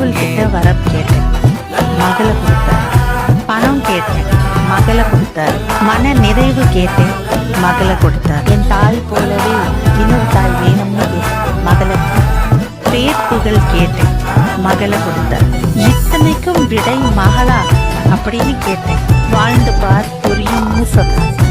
கடவுள்கிட்ட வரம் கேட்டேன், மகளை கொடுத்தார். பணம் கேட்டேன், மகளை கொடுத்தார். மன நிறைவு கேட்டேன், மகளை கொடுத்தார். என் தாய் போலவே இன்னொரு தாய் வேணும்னு கேட்டேன், மகளை. பேர் புகழ் கேட்டேன், மகளை கொடுத்தார். இத்தனைக்கும் விடை மகளா அப்படின்னு கேட்டேன். வாழ்ந்து பார் புரியும்னு சொன்னார்.